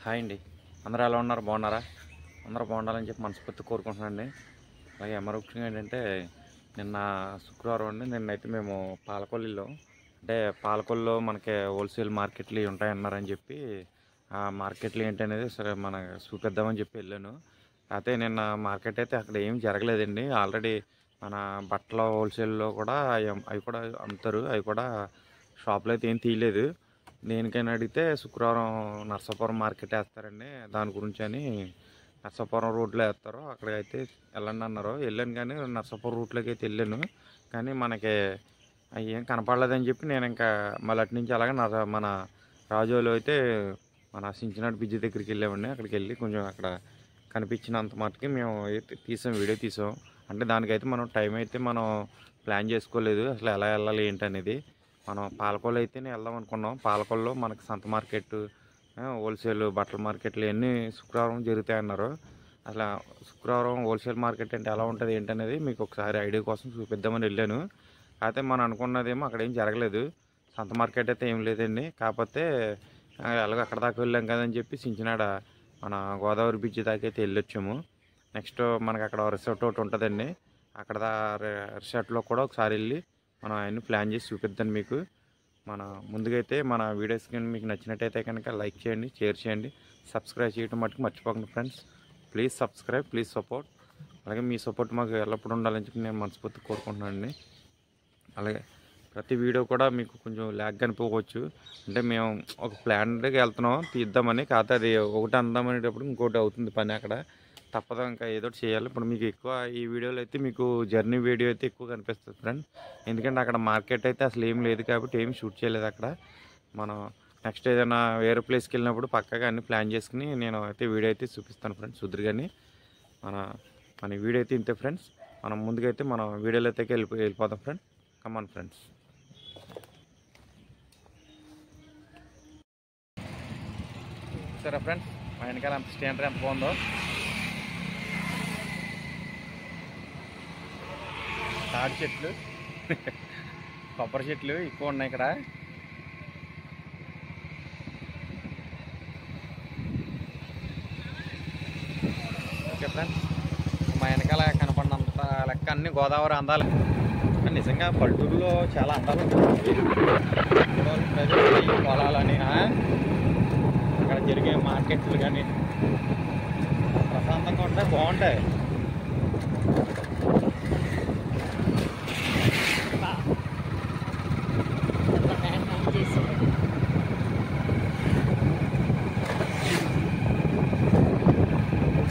Hi అండి. అందరూ ఎలా ఉన్నారు? బాగున్నారా? అందరూ బాగుండాలని చెప్పి మనస్ఫూర్తి కోరుకుంటున్నానండి. అలాగే ముఖ్యంగా ఏంటంటే నిన్న శుక్రవారం అండి. నిన్నైతే మేము పాలకొల్లులో అంటే పాలకొల్లులో మనకి హోల్సేల్ మార్కెట్లు ఉంటాయన్నారని చెప్పి ఆ మార్కెట్లు ఏంటనేది సరే మన చూపిద్దామని చెప్పి వెళ్ళాను. అయితే నిన్న మార్కెట్ అయితే అక్కడ ఏం జరగలేదండి. ఆల్రెడీ మన బట్టల హోల్సేల్లో కూడా అవి కూడా అమ్ముతారు. అవి కూడా షాప్లో అయితే ఏం తీయలేదు. దేనికైనా అడిగితే శుక్రవారం నర్సాపురం మార్కెట్ వేస్తారండి, దాని గురించి అని నర్సాపురం రూట్లో వేస్తారు, అక్కడికైతే వెళ్ళండి అన్నారు. వెళ్ళాను కానీ నర్సాపురం రూట్లోకి అయితే వెళ్ళాను కానీ మనకి అవి ఏం కనపడలేదని చెప్పి నేను ఇంకా మళ్ళీ అటు నుంచి అలాగే మన రాజోలు అయితే మన సించినాడు బ్రిడ్జి దగ్గరికి వెళ్ళామండి. అక్కడికి వెళ్ళి కొంచెం అక్కడ కనిపించినంత మటుకి మేము తీసాం, వీడియో తీసాం. అంటే దానికైతే మనం టైం అయితే మనం ప్లాన్ చేసుకోలేదు అసలు ఎలా వెళ్ళాలి ఏంటనేది. మనం పాలకొల్లు అయితేనే వెళ్దాం అనుకున్నాం. పాలకొల్లులో మనకి సంత మార్కెట్, హోల్సేల్ బట్టల మార్కెట్లు ఇవన్నీ శుక్రవారం జరుగుతాయన్నారు. అసలు శుక్రవారం హోల్సేల్ మార్కెట్ అంటే ఎలా ఉంటుంది ఏంటనేది మీకు ఒకసారి ఐడియా కోసం చూపిద్దామని వెళ్ళాను. అయితే మనం అనుకున్నదేమో అక్కడ ఏం జరగలేదు. సంత మార్కెట్ అయితే ఏం లేదండి. కాకపోతే ఎలాగో అక్కడ దాకా వెళ్ళాం కదని చెప్పి సించినాడ మన గోదావరి బ్రిడ్జ్ దాకా అయితే వెళ్ళొచ్చాము. నెక్స్ట్ మనకి అక్కడ రిసార్ట్ ఒకటి ఉంటుందండి. అక్కడ రిసార్ట్లో కూడా ఒకసారి వెళ్ళి మనం అవన్నీ ప్లాన్ చేసి చూపిద్దాం మీకు. మన ముందుకైతే మన వీడియోస్ కానీ మీకు నచ్చినట్టయితే కనుక లైక్ చేయండి, షేర్ చేయండి, సబ్స్క్రైబ్ చేయడం మటుకు మర్చిపోకండి friends. Please subscribe, please support. అలాగే మీ సపోర్ట్ మాకు ఎల్లప్పుడూ ఉండాలని చెప్పి నేను మనస్ఫూర్తి కోరుకుంటున్నానండి. అలాగే ప్రతి వీడియో కూడా మీకు కొంచెం ల్యాగ్ అనిపోవచ్చు. అంటే మేము ఒక ప్లాన్గా వెళ్తున్నాం తీద్దామని, కాకపోతే అది ఒకటి అందామనేటప్పుడు ఇంకోటి అవుతుంది పని. అక్కడ తప్పదు, ఇంకా ఏదో చేయాలి. ఇప్పుడు మీకు ఎక్కువ ఈ వీడియోలో అయితే మీకు జర్నీ వీడియో అయితే ఎక్కువ కనిపిస్తుంది ఫ్రెండ్. ఎందుకంటే అక్కడ మార్కెట్ అయితే అసలు ఏం లేదు కాబట్టి ఏం షూట్ చేయలేదు అక్కడ. మనం నెక్స్ట్ ఏదైనా వేరే ప్లేస్కి వెళ్ళినప్పుడు పక్కగా అన్ని ప్లాన్ చేసుకుని నేను అయితే వీడియో అయితే చూపిస్తాను ఫ్రెండ్స్ సుద్దిగాని. మన మన వీడియో అయితే ఇంతే ఫ్రెండ్స్. మనం ముందుకైతే మనం వీడియోలో అయితే వెళ్ళిపోదాం ఫ్రెండ్. Come on friends. సరే ఫ్రెండ్స్, మా వెనకాల అంత స్టాండర్ ఎంత బాగుందో. తాడి చెట్లు కొబ్బరి చెట్లు ఎక్కువ ఉన్నాయి ఇక్కడ. ఓకే ఫ్రెండ్స్, మా వెనకాల కనపడినంత లెక్క అన్ని గోదావరి అందాలు. నిజంగా పల్లెటూరులో చాలా అందాలు ఉంటాయి. పొలాలని అక్కడ జరిగే మార్కెట్లు కానీ ప్రశాంతంగా ఉంటాయి, బాగుంటాయి.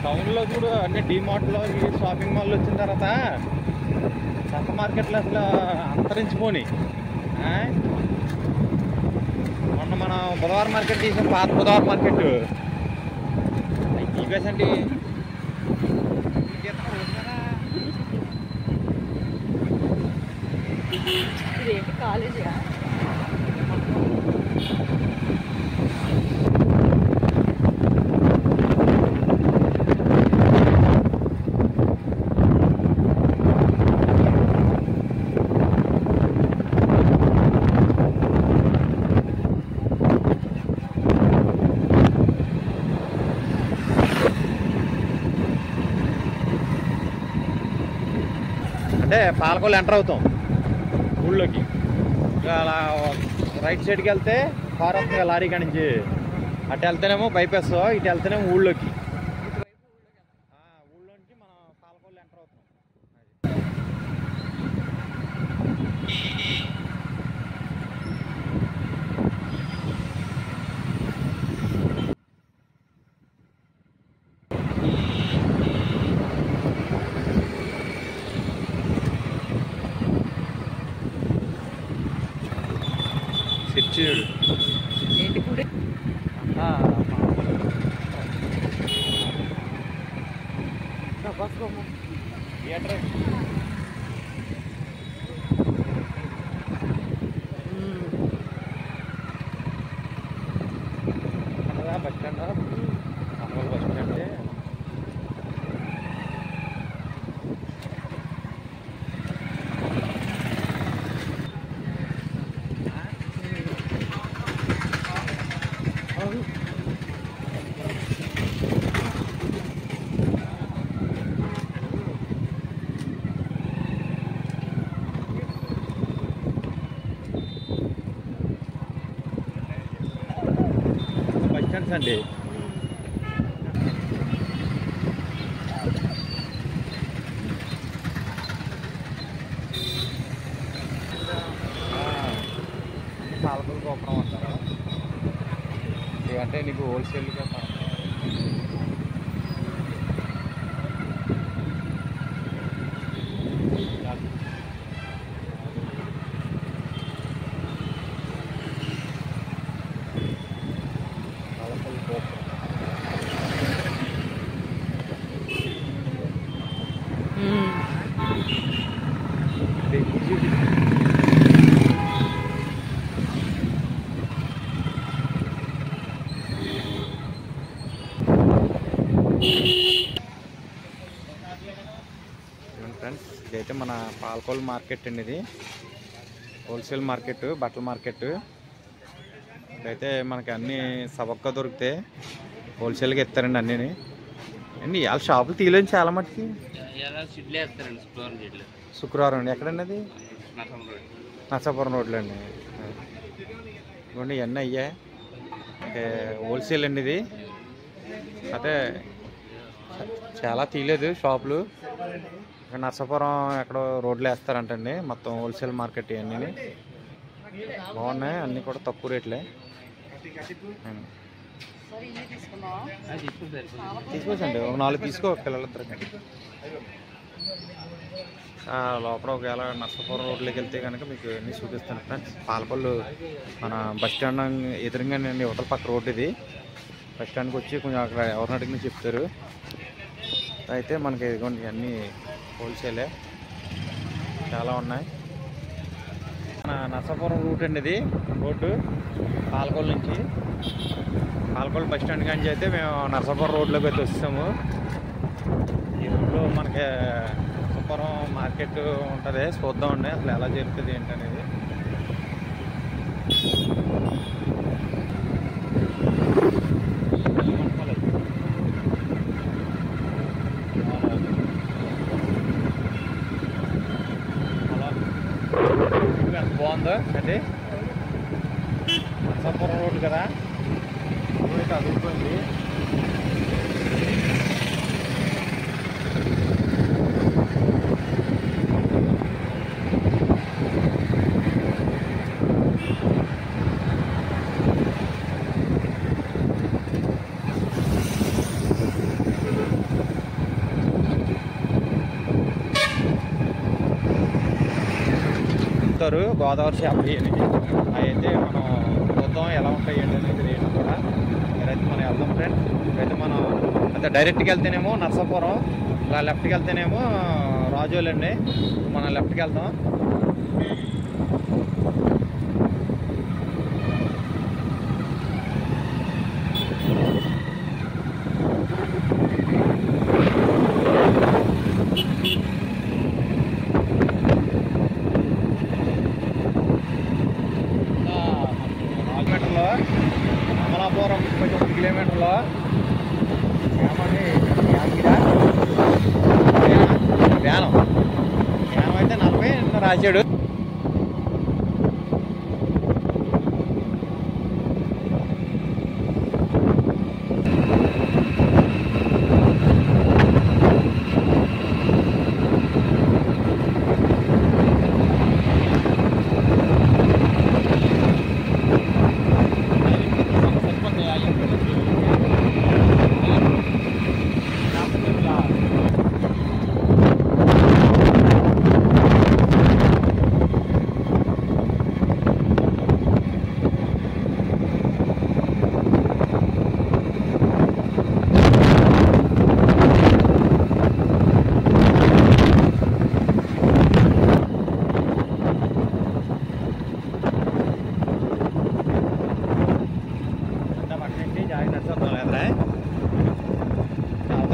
టౌన్లో చూడు అన్ని డీమార్ట్లో ఈ షాపింగ్ మాల్ వచ్చిన తర్వాత సంత మార్కెట్లు అసలు అంతరించిపోయి. మొన్న మనం బుధవారం మార్కెట్ తీసాం, పాత బుధవారం మార్కెట్ తీపేసండి. కాలేజీ అంటే పాలకొల్లు ఎంటర్ అవుతాం ఊళ్ళోకి. అలా రైట్ సైడ్కి వెళ్తే కార్ వస్తుంది లారీ కాడి నుంచి. అటు వెళ్తేనేమో బైపాస్, ఇటు వెళ్తేనేమో ఊళ్ళోకి. ఊళ్ళో నుంచి మనం పాలకొల్లు ఎంటర్ అవుతాం. సిచ్చుడు ఏంటి గుడి? Theatre bus stand, bus stand. అండి. పాలకొల్లు గోపురం అంటారా? ఇవంటే నీకు హోల్సేల్గా పాలకొల్లు గోపురం. ఫ్రెండ్స్ ఇదైతే మన పాలకొల్లు మార్కెట్ అండి. ఇది హోల్సేల్ మార్కెట్, బట్టల మార్కెట్. ఇదైతే మనకి అన్నీ సవక్గా దొరుకుతాయి, హోల్సేల్గా ఇస్తారండి అన్నీ. అండి వాళ్ళ షాపులు తీయలేదు చాలా మట్టుకి. శుక్రవారం అండి. ఎక్కడండి అది? నర్సాపురం రోడ్లో అండి. ఇవ్వండి ఇవన్నీ అయ్యాయి, హోల్సేల్ అండి ఇది. అయితే చాలా తీయలేదు షాపులు. నర్సాపురం ఎక్కడో రోడ్లు వేస్తారంటండి. మొత్తం హోల్సేల్ మార్కెట్ ఇవన్నీ బాగున్నాయి, అన్నీ కూడా తక్కువ రేట్లే. తీసుకోవచ్చండి, ఒక 4 తీసుకో పిల్లలిద్దరికి. లోపల ఒకవేళ నర్సాపురం రోడ్లోకి వెళ్తే కనుక మీకు అన్నీ చూపిస్తాను ఫ్రెండ్స్. పాలకొల్లు మన బస్ స్టాండ్ ఎదురుగానే అండి, అవతల పక్క రోడ్డు ఇది. బస్ స్టాండ్కి వచ్చి కొంచెం అక్కడ ఎవరిని అడిగినా చెప్తారు. అయితే మనకి ఇదిగోండి అన్నీ హోల్సేలే, చాలా ఉన్నాయి. మన నర్సాపురం రూట్ అండి ఇది రోడ్డు. పాలకొల్లు నుంచి, పాలకొల్లు బస్ స్టాండ్ కానీ అయితే మేము నర్సాపురం రోడ్లోకి అయితే వస్తాము. ఈ రోడ్లో మనకి నర్సాపురం మార్కెట్ ఉంటుంది, చూద్దామండి అసలు ఎలా జరుగుతుంది ఏంటనేది. ఎంత బాగుందో అంటే నర్సాపురం రోడ్డు కదా, రోడ్డు అదుపుకుంది. గోదావరి చేపలు అని అయితే మనం చూద్దాం ఎలా ఉంటాయి ఏంటనేది రేటు కూడా. మీరైతే మనం వెళ్దాం ఫ్రెండ్స్. అయితే మనం అయితే డైరెక్ట్కి వెళ్తేనేమో నర్సాపురం, ఇలా లెఫ్ట్కి వెళ్తేనేమో రాజోలు అండి. మనం లెఫ్ట్కి వెళ్దాం. అమలాపురం 39 కిలోమీటర్లో వ్యానం అయితే 40 రాశాడు.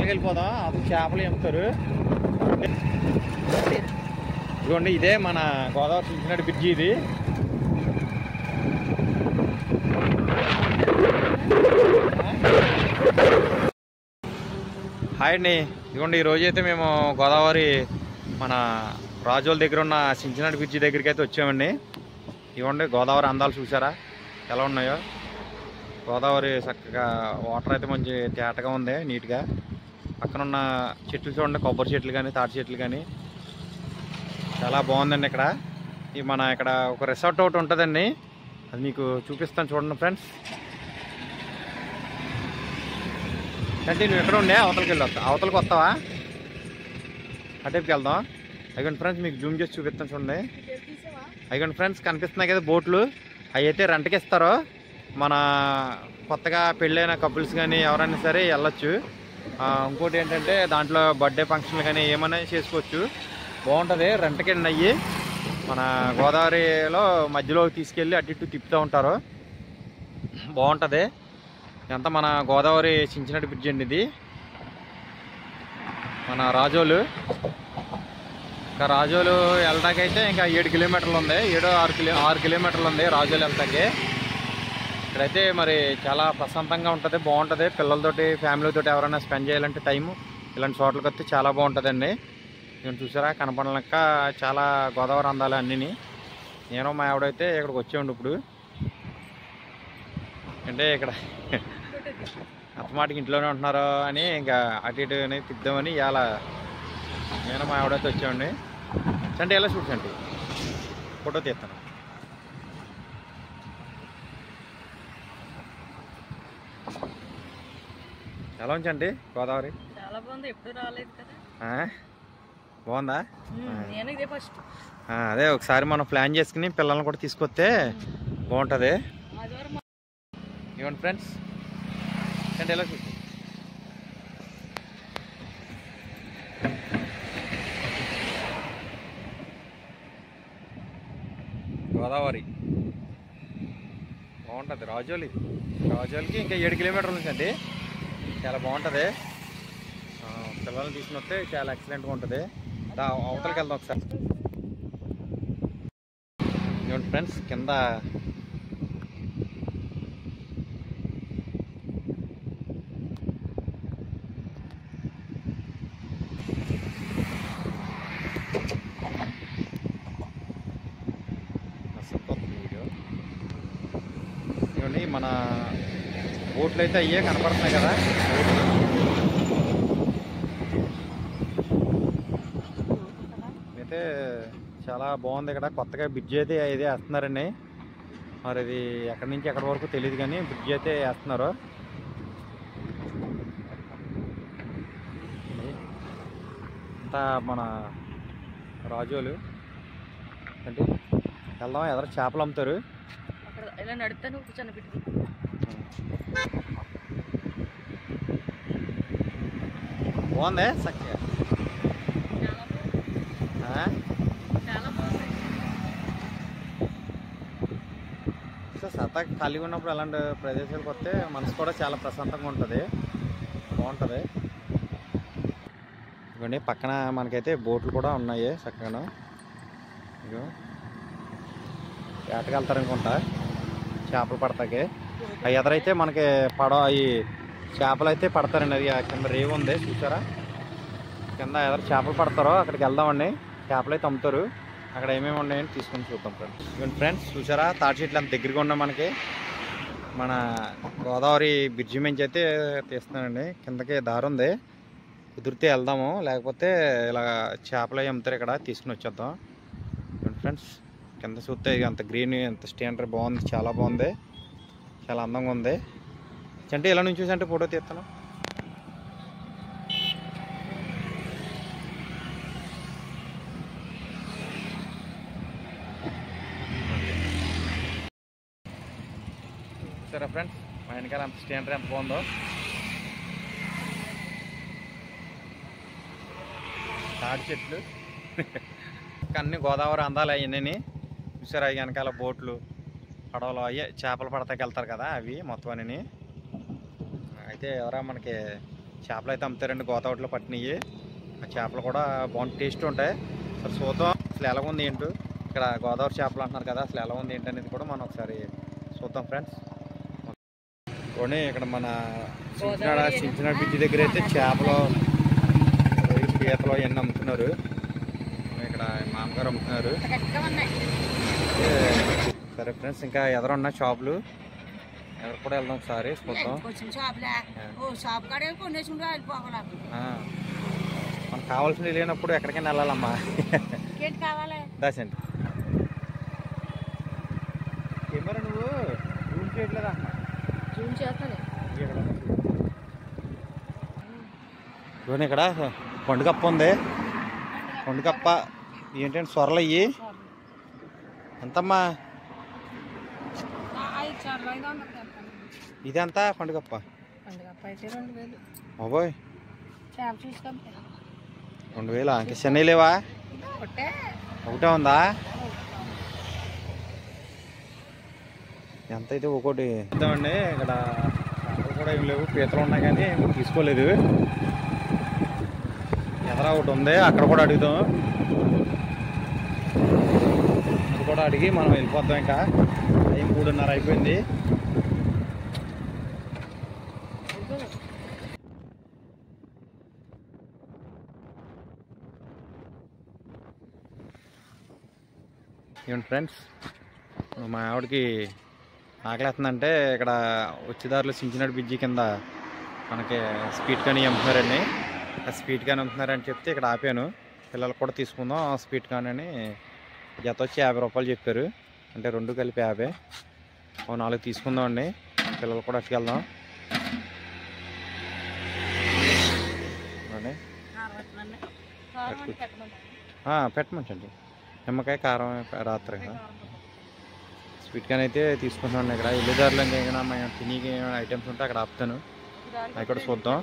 వెళ్ళిపోదాం, అది చేపలు చెప్తారు. ఇదిగోండి ఇదే మన గోదావరి చిన్నటి బ్రిడ్జి ఇది. హాయ్ అండి, ఇదిగోండి ఈరోజు అయితే మేము గోదావరి మన రాజోల దగ్గర ఉన్న సించినాటి బ్రిడ్జి దగ్గరికి అయితే వచ్చామండి. ఇదిగోండి గోదావరి అందాలు చూసారా ఎలా ఉన్నాయో. గోదావరి చక్కగా వాటర్ అయితే మంచి తేటగా ఉంది, నీట్గా. పక్కన ఉన్న చెట్లు చూడండి, కొబ్బరి చెట్లు కానీ తాటి చెట్లు కానీ చాలా బాగుందండి. ఇక్కడ మన ఇక్కడ ఒక రిసార్ట్ ఒకటి ఉంటుందండి, అది మీకు చూపిస్తాను చూడండి ఫ్రెండ్స్. అంటే నువ్వు ఎక్కడ ఉండే అవతలకి వెళ్ళొస్తా, అవతలకి వస్తావా? అటేపుకి వెళ్దాం. అయిగోండి ఫ్రెండ్స్, మీకు జూమ్ చేసి చూపిస్తాను చూడండి. అయిగోండి ఫ్రెండ్స్, కనిపిస్తున్నాయి కదా బోట్లు, అవి అయితే రెంట్కి ఇస్తారు. మన కొత్తగా పెళ్ళైన కపుల్స్ కానీ ఎవరైనా సరే వెళ్ళొచ్చు. ఇంకోటి ఏంటంటే దాంట్లో బర్త్డే ఫంక్షన్లు కానీ ఏమైనా చేసుకోవచ్చు. బాగుంటుంది, రెంట్కి అయ్యి మన గోదావరిలో మధ్యలో తీసుకెళ్ళి అటు ఇటు తిప్పుతూ ఉంటారు, బాగుంటుంది. ఇదంతా మన గోదావరి చించినట్టు బ్రిడ్జ్ అండి ఇది, మన రాజోలు. ఇంకా రాజోలు వెళ్ళటాకైతే ఇంకా 7 కిలోమీటర్లు ఉంది, 6 కిలోమీటర్లు ఉంది రాజోలు వెళ్తాకి. ఇక్కడైతే మరి చాలా ప్రశాంతంగా ఉంటుంది, బాగుంటుంది. పిల్లలతోటి ఫ్యామిలీతోటి ఎవరైనా స్పెండ్ చేయాలంటే టైము ఇలాంటి చోట్లకి వస్తే చాలా బాగుంటుందండి. నేను చూసారా కనపడలేక చాలా గోదావరి అందాలి అన్నీ. నేను మా ఆవిడైతే ఇక్కడికి వచ్చేయండి ఇప్పుడు, అంటే ఇక్కడ అత్తమాటికి ఇంట్లోనే ఉంటున్నారు అని ఇంకా అటు ఇటు తిద్దామని ఇవాళ నేను మా ఆవిడైతే వచ్చేయండి. అంటే ఎలా చూడండి, ఫోటో తీస్తాను. ఎలా ఉంచండి గోదావరి? చాలా బాగుంది, ఎప్పుడు రాలేదు కదా. బాగుందా? నేను ఇదే ఫస్ట్. అదే ఒకసారి మనం ప్లాన్ చేసుకుని పిల్లల్ని కూడా తీసుకొస్తే బాగుంటుంది. ఇవ్వండి ఫ్రెండ్స్, అంటే ఎలా చూసి గోదావరి బాగుంటుంది. రాజోలికి ఇంకా 7 కిలోమీటర్ల నుంచి అండి, చాలా బాగుంటుంది. పిల్లల్ని తీసుకుని వస్తే చాలా ఎక్సలెంట్గా ఉంటుంది. అవతలకి వెళ్దాం ఒకసారి. ఇవ్వండి ఫ్రెండ్స్, కింద ఇవ్వండి మన బోట్లు అయితే అయ్యే కనపడుతున్నాయి కదా. అయితే చాలా బాగుంది. ఇక్కడ కొత్తగా బ్రిడ్జ్ అయితే ఇదే వేస్తున్నారండి, మరి ఇది ఎక్కడి నుంచి ఎక్కడి వరకు తెలియదు కానీ బ్రిడ్జ్ అయితే వేస్తున్నారు. అంతా మన రాజోలు అంటే వెళ్దాం. ఎదర చేపలు అమ్ముతారు, ఇలా నడుతాను కూర్చొని పెట్టి. బాగుంది చక్కగా. సరదాగా ఖాళీగా ఉన్నప్పుడు అలాంటి ప్రదేశాలకు వస్తే మనసు కూడా చాలా ప్రశాంతంగా ఉంటుంది, బాగుంటుంది. ఇవన్నీ పక్కన మనకైతే బోట్లు కూడా ఉన్నాయి చక్కగా. ఇగో వేటకి వెళ్తారనుకుంటా చేపలు పడతాకి. ఆ ఎదరైతే మనకి ఈ చేపలు అయితే పడతారండి. అది కింద రేవు ఉంది చూసారా, కింద ఎదర చేపలు పడతారో అక్కడికి వెళ్దామండి. చేపలు అయితే అమ్ముతారు, అక్కడ ఏమేమి ఉన్నాయని తీసుకొని చూద్దాం ఫ్రెండ్స్. ఇవన్నీ ఫ్రెండ్స్ చూసారా, తాటి చెట్లు అంత దగ్గరగా ఉన్నాయి మనకి. మన గోదావరి బ్రిడ్జి నుంచి అయితే తీస్తున్నానండి, కిందకి దారి ఉంది, కుదిరితే వెళ్దాము, లేకపోతే ఇలా చేపలు అవి అమ్ముతారు ఇక్కడ, తీసుకుని వచ్చేద్దాం. ఇవన్నీ ఫ్రెండ్స్, కింద చూస్తే అంత గ్రీన్ ఎంత స్టాండర్డ్ బాగుంది, చాలా బాగుంది, చాలా అందంగా ఉంది. అంటే ఇలా నుంచి చూసి అంటే ఫోటో తీస్తాను. సరే ఫ్రెండ్స్, మా వెనకాల అంత స్టాండర్డ్ ఎంత బాగుందో. తాడి చెట్లు అన్నీ గోదావరి అందాలు అవన్నీ చూసారా. వెనకాల బోట్లు పడవలు అయ్యే చేపలు పడతాకి వెళ్తారు కదా అవి మొత్తం అన్నీ. అయితే ఎవరా మనకి చేపలు అయితే అమ్ముతారండి గోదావరిలో పట్టినవి. ఆ చేపలు కూడా బాగుంది, టేస్ట్ ఉంటాయి. సరే చూద్దాం అసలు ఎలా ఉంది ఏంటో. ఇక్కడ గోదావరి చేపలు అంటున్నారు కదా, అసలు ఎలా ఉంది ఏంటనేది కూడా మనం ఒకసారి చూద్దాం ఫ్రెండ్స్. పోనీ ఇక్కడ మన చించినాడ బ్రిడ్జి దగ్గర అయితే చేపలు పీతలు అవన్నీ అమ్ముతున్నారు. ఇక్కడ మామగారు అమ్ముతున్నారు. సరే ఫ్రెండ్స్, ఇంకా ఎదురున్న షాపులు ఎక్కడ కూడా వెళ్దాం ఒకసారి చూద్దాం. వచ్చిన షాప్లే ఓ షాప్ కాడే కొనేసుకుంటూ వెళ్ళిపోగలం. మనకు కావాల్సినవి లేనప్పుడు ఎక్కడికైనా వెళ్ళాలమ్మా. ఇంకేంటి కావాలి దాసండి కెమెరా నువ్వు జూమ్ చేయట్లేదా? జూమ్ చేస్తాను. చూడండి ఇక్కడ పండుగప్ప ఉంది. పండుగప్ప ఏంటంటే సొరలు అయ్యి ఎంతమ్మా? ఇదంతా పండుగప్ప. అయితే 2000 బాబోయ్ చేప చూసుకుంటే 2000 ఇంకా చెన్నై లేవా? ఒకటే ఉందా? ఎంత అయితే ఒకటి ఇద్దామండి. ఇక్కడ చేపలు కూడా ఏం లేవు, పీతలు ఉన్నాయి కానీ తీసుకోలేదు. ఎదరా ఒకటి ఉంది, అక్కడ కూడా అడుగుదాం. అది కూడా అడిగి మనం వెళ్ళిపోతాం. ఇంకా టైం 3:30 అయిపోయింది. ఏమండి ఫ్రెండ్స్, మా ఆవిడకి ఆకలేస్తుందంటే ఇక్కడ వచ్చేదారిలో సించినాడు బ్రిడ్జి కింద మనకి స్వీట్ కానీ అమ్ముతున్నారండి. స్వీట్ కానీ అమ్ముతున్నారని చెప్తే ఇక్కడ ఆపాను. పిల్లలకు కూడా తీసుకుందాం స్వీట్ కానీ అని. జత వచ్చి 50 రూపాయలు చెప్పారు, అంటే 2 కలిపి 50. 4 తీసుకుందాం అండి, పిల్లలు కూడా అట్టుకెళ్దాం. పెట్టమంచండి. నిమ్మకాయ కారం రాత్రి స్వీట్ కానీ అయితే తీసుకుంటాం. ఇక్కడ వెళ్ళేదారిలో ఇంకేమైనా మేము తిని ఐటమ్స్ ఉంటే అక్కడ ఆపుతాను, అవి కూడా చూద్దాం.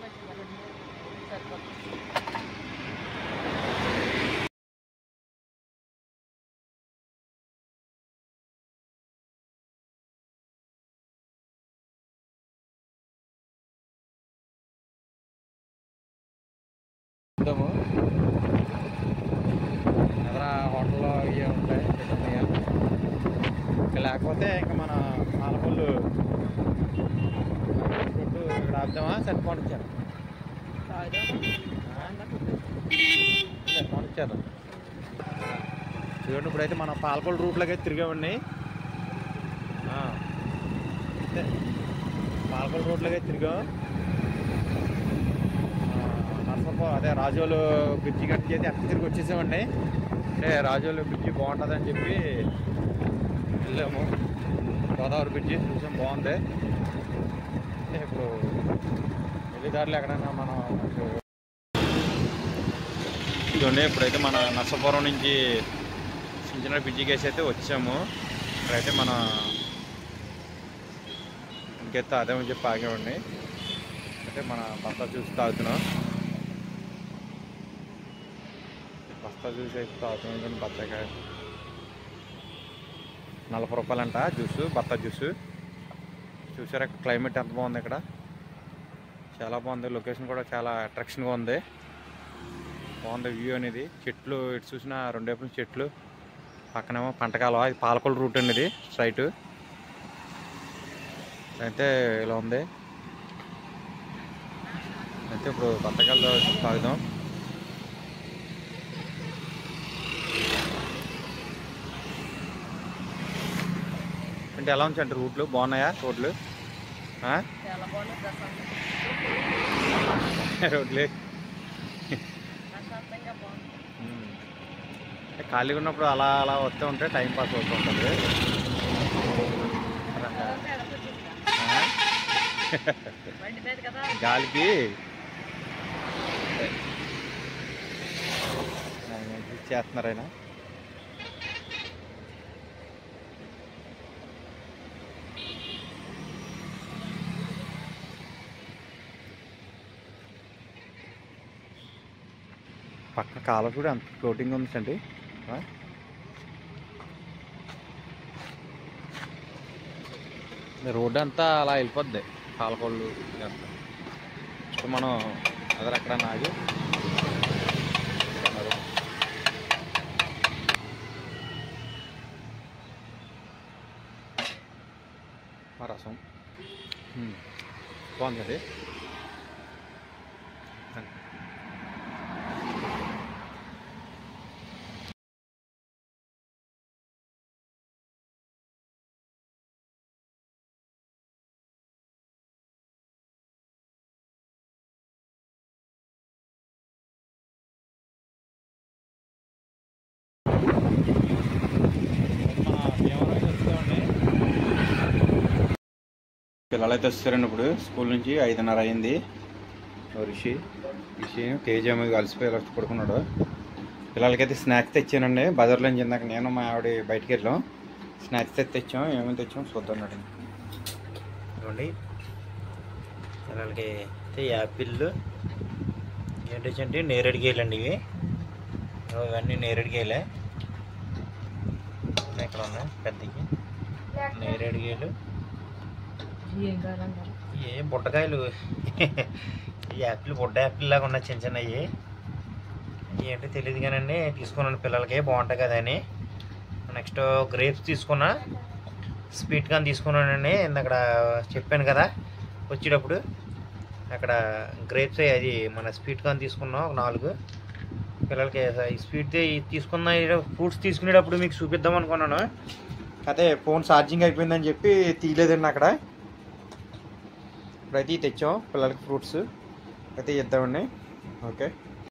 ఎదరా హోటల్లో ఇవి ఉంటాయి, ఇంకా లేకపోతే ఇంకా మన పాలకొల్లు ఇక్కడ ఆపుదామా? సరిపోను ఇచ్చారు చూడండి. ఇప్పుడైతే మనం పాలకొల్లు రూట్లోకి అయితే తిరిగామండి. పాలకొల్లు రోడ్లోకి అయితే తిరిగాం. అదే రాజోలు బ్రిడ్జి కట్టి చేసి అక్కడ తిరిగి వచ్చేసామండి. అంటే రాజోలు బ్రిడ్జి బాగుంటుందని చెప్పి వెళ్ళాము. గోదావరి బ్రిడ్జి చూసాం, బాగుంది. ఇప్పుడు వెళ్ళేదారిలో ఎక్కడైనా మనం ఇదండి. ఇప్పుడైతే మన నర్సాపురం నుంచి సించినాడు బ్రిడ్జికి వేసి అయితే వచ్చాము. ఇప్పుడైతే మన ఇంకైతే అదేమని చెప్పి ఆగామండి. అయితే మన బస్తా చూసి తాగుతున్నాం. బస్తా జ్యూస్ అయితే తాగుతున్నాం. బత్తాకాయ 40 రూపాయలంట జ్యూసు, బత్తా జ్యూసు. చూసారా క్లైమేట్ ఎంత బాగుంది ఇక్కడ, చాలా బాగుంది. లొకేషన్ కూడా చాలా అట్రాక్షన్గా ఉంది, బాగుంది వ్యూ అనేది. చెట్లు ఇటు చూసినా 2 వైపుల చెట్లు, పక్కనేమో పంటకాలం. ఇది పాలకొల్లు రూట్ అండి, ఇది స్ట్రైట్ అయితే ఇలా ఉంది. అయితే ఇప్పుడు బత్తకాయలు తాగుదాం. అంటే ఎలా ఉంచండి రూట్లు, బాగున్నాయా రోడ్లు? రోడ్లే ఖాళీగా ఉన్నప్పుడు అలా అలా వస్తూ ఉంటే టైం పాస్ అవుతూ ఉంటుంది. గాలికి చేస్తున్నారు ఆయన. పక్కన కాలం కూడా అంత ఫ్లోటింగ్ ఉందండి. రోడ్డు అంతా అలా వెళ్ళిపోద్ది పాలకొల్లు అంతా. సో మనం అదరక్కడ ఆగి రసం బాగుందండి. పిల్లలు అయితే వస్తారండి ఇప్పుడు స్కూల్ నుంచి 5:30 అయింది. రిషి తేజ మీద కలిసిపోయి వచ్చి పడుకున్నాడు. పిల్లలకైతే స్నాక్స్ తెచ్చానండి బజార్లో నుంచి. ఇందాక నేను మా ఆవిడ బయటికి వెళ్ళాం, స్నాక్స్ అయితే తెచ్చాం. ఏమేమి తెచ్చాం చూద్దాం. చూడండి పిల్లలకి అయితే యాపిల్ ఏంటంటే నేరేడుకాయలు అండి. ఇవన్నీ నేరేడుకాయలే ఇక్కడ ఉన్నాయి. పెద్దకి నేరేడుకాయలు, ఏ బుట్టకాయలు, ఈ యాపిల్ బుడ్డ యాపిల్ లాగా ఉన్నాయి చిన్న చిన్నవి. ఏంటో తెలియదు కానండి తీసుకున్నాను, పిల్లలకి బాగుంటాయి కదా అని. నెక్స్ట్ గ్రేప్స్ తీసుకున్నా, స్వీట్ కార్న్ తీసుకున్నానండి. అక్కడ చెప్పాను కదా వచ్చేటప్పుడు, అక్కడ గ్రేప్స్ అది మన స్వీట్ కార్న్ తీసుకున్నాం ఒక 4 పిల్లలకి. స్వీట్ తీసుకున్న ఫ్రూట్స్ తీసుకునేటప్పుడు మీకు చూపిద్దాం అనుకున్నాను, అదే ఫోన్ ఛార్జింగ్ అయిపోయిందని చెప్పి తీయలేదండి అక్కడ. ఇప్పుడైతే తెచ్చాం పిల్లలకి ఫ్రూట్స్ అయితే ఇద్దామండి. ఓకే.